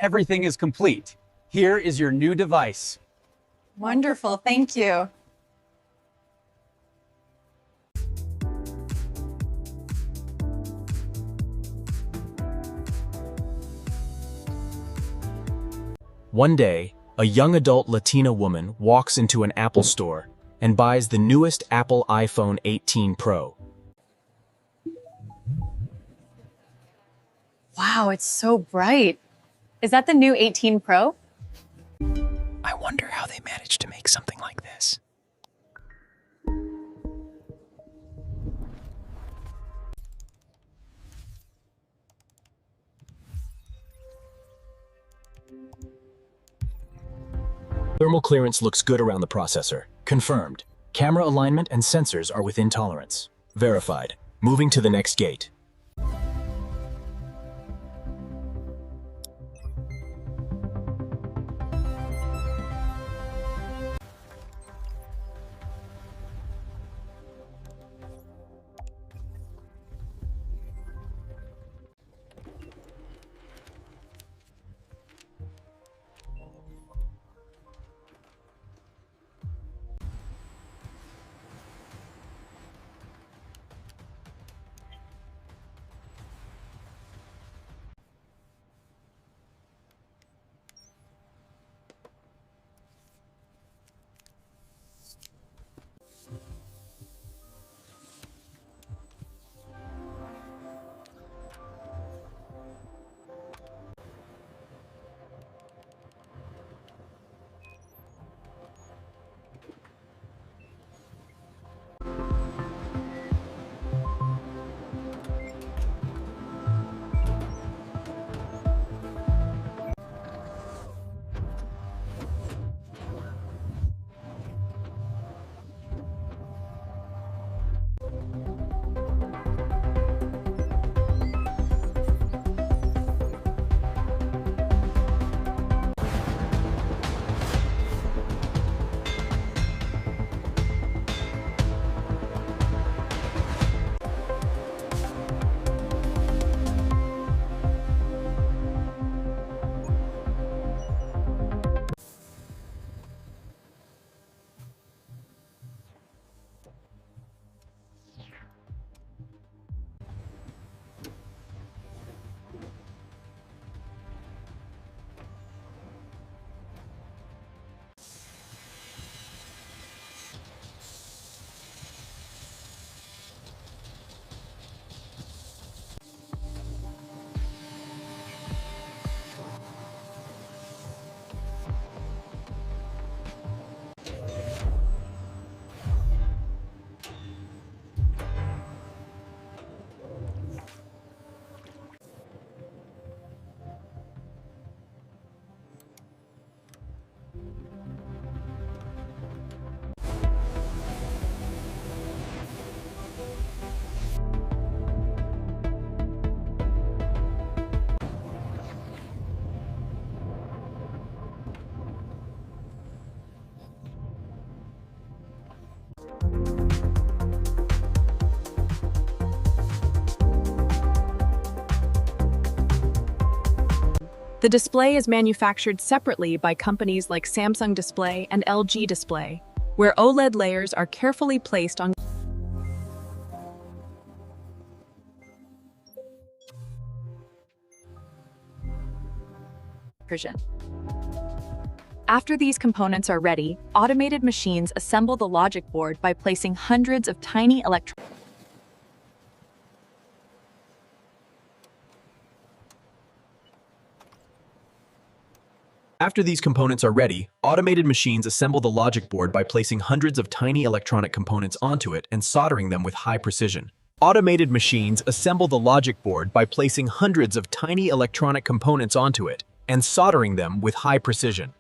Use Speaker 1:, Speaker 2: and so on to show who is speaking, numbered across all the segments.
Speaker 1: everything is complete. Here is your new device.
Speaker 2: Wonderful, thank you.
Speaker 3: One day, a young adult Latina woman walks into an Apple store and buys the newest Apple iPhone 18 Pro.
Speaker 2: Wow, it's so bright. Is that the new 18 Pro?
Speaker 3: I wonder how they managed to make something like this. Thermal clearance looks good around the processor. Confirmed. Camera alignment and sensors are within tolerance. Verified. Moving to the next gate.
Speaker 4: The display is manufactured separately by companies like Samsung Display and LG Display, where OLED layers are carefully placed on precision. After these components are ready, automated machines assemble the logic board by placing hundreds of tiny electronic.
Speaker 3: After these components are ready, automated machines assemble the logic board by placing hundreds of tiny electronic components onto it and soldering them with high precision. Automated machines assemble the logic board by placing hundreds of tiny electronic components onto it and soldering them with high precision.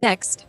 Speaker 2: Next.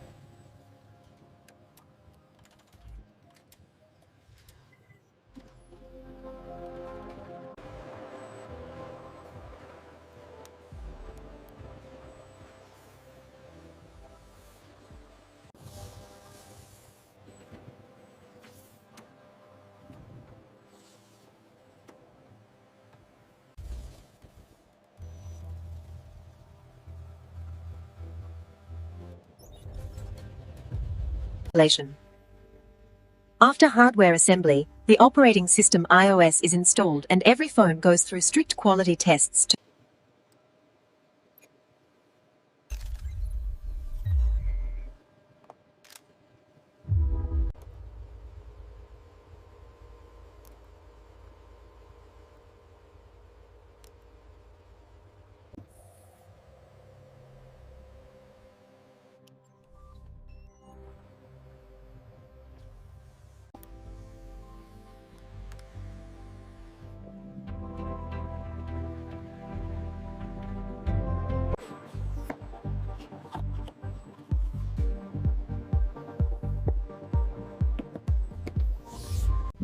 Speaker 5: After hardware assembly, the operating system iOS is installed and every phone goes through strict quality tests to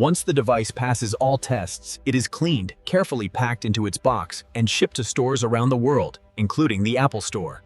Speaker 3: Once the device passes all tests, it is cleaned, carefully packed into its box, and shipped to stores around the world, including the Apple Store.